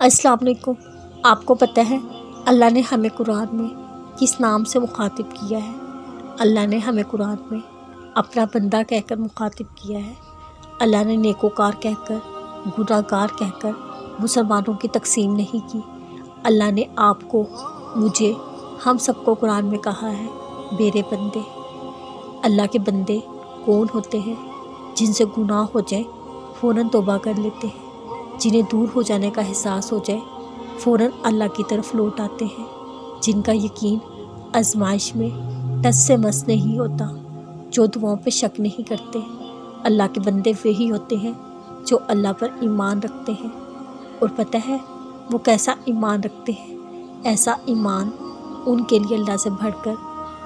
السلام علیکم۔ آپ کو پتہ ہے اللہ نے ہمیں قرآن میں کس نام سے مخاطب کیا ہے؟ اللہ نے ہمیں قرآن میں اپنا بندہ کہہ کر مخاطب کیا ہے۔ اللہ نے نیکوکار کہہ کر، گناہ گار کہہ کر مسلمانوں کی تقسیم نہیں کی۔ اللہ نے آپ کو، مجھے، ہم سب کو قرآن میں کہا ہے میرے بندے۔ اللہ کے بندے کون ہوتے ہیں؟ جن سے گناہ ہو جائے فوراً توبہ کر لیتے ہیں، جنہیں دور ہو جانے کا احساس ہو جائے فوراً اللہ کی طرف لوٹ آتے ہیں، جن کا یقین آزمائش میں ٹس سے مس نہیں ہوتا، جو دعاؤں پہ شک نہیں کرتے۔ اللہ کے بندے وہی ہوتے ہیں جو اللہ پر ایمان رکھتے ہیں۔ اور پتہ ہے وہ کیسا ایمان رکھتے ہیں؟ ایسا ایمان ان کے لیے اللہ سے بڑھ کر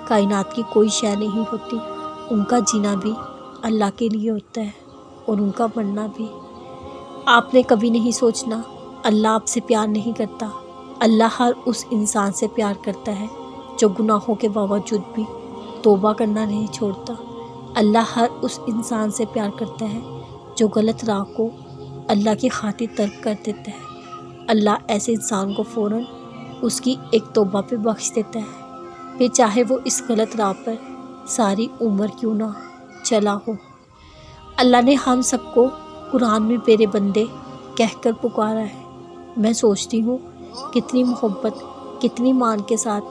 کائنات کی کوئی شے نہیں ہوتی۔ ان کا جینا بھی اللہ کے لیے ہوتا ہے اور ان کا مرنا بھی۔ آپ نے کبھی نہیں سوچنا اللہ آپ سے پیار نہیں کرتا۔ اللہ ہر اس انسان سے پیار کرتا ہے جو گناہوں کے باوجود بھی توبہ کرنا نہیں چھوڑتا۔ اللہ ہر اس انسان سے پیار کرتا ہے جو غلط راہ کو اللہ کی خاطر ترک کر دیتا ہے۔ اللہ ایسے انسان کو فوراً اس کی ایک توبہ پہ بخش دیتا ہے، پھر چاہے وہ اس غلط راہ پر ساری عمر کیوں نہ چلا ہو۔ اللہ نے ہم سب کو قرآن میں میرے بندے کہہ کر پکارا ہے۔ میں سوچتی ہوں کتنی محبت، کتنی مان کے ساتھ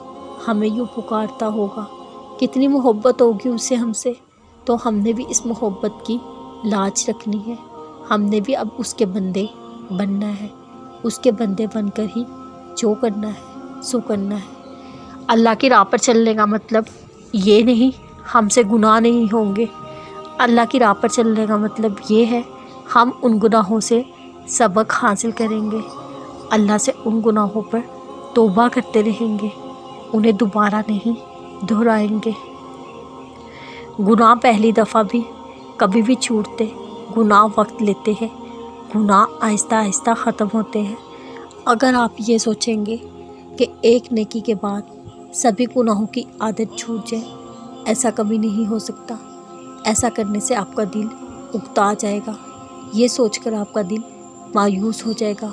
ہمیں یوں پکارتا ہوگا، کتنی محبت ہوگی اسے ہم سے۔ تو ہم نے بھی اس محبت کی لاج رکھنی ہے۔ ہم نے بھی اب اس کے بندے بننا ہے، اس کے بندے بن کر ہی جو کرنا ہے سو کرنا ہے۔ اللہ کی راہ پر چلنے کا مطلب یہ نہیں ہم سے گناہ نہیں ہوں گے۔ اللہ کی راہ پر چلنے کا مطلب یہ ہے ہم ان گناہوں سے سبق حاصل کریں گے، اللہ سے ان گناہوں پر توبہ کرتے رہیں گے، انہیں دوبارہ نہیں دہرائیں گے۔ گناہ پہلی دفعہ بھی کبھی بھی چھوٹتے، گناہ وقت لیتے ہیں، گناہ آہستہ آہستہ ختم ہوتے ہیں۔ اگر آپ یہ سوچیں گے کہ ایک نیکی کے بعد سبھی گناہوں کی عادت چھوٹ جائے، ایسا کبھی نہیں ہو سکتا۔ ایسا کرنے سے آپ کا دل اکتا جائے گا، یہ سوچ کر آپ کا دل مایوس ہو جائے گا۔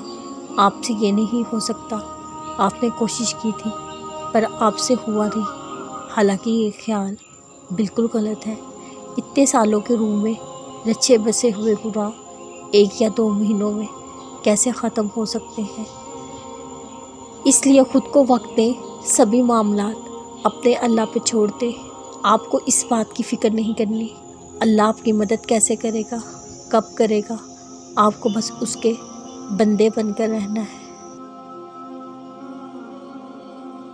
آپ سے یہ نہیں ہو سکتا، آپ نے کوشش کی تھی پر آپ سے ہوا نہیں۔ حالانکہ یہ خیال بالکل غلط ہے۔ اتنے سالوں کے روح میں رچے بسے ہوئے گناہ 1 یا 2 مہینوں میں کیسے ختم ہو سکتے ہیں؟ اس لیے خود کو وقت دیں، سبھی معاملات اپنے اللہ پہ چھوڑ دیں۔ آپ کو اس بات کی فکر نہیں کرنی اللہ آپ کی مدد کیسے کرے گا، کب کرے گا۔ آپ کو بس اس کے بندے بن کر رہنا ہے۔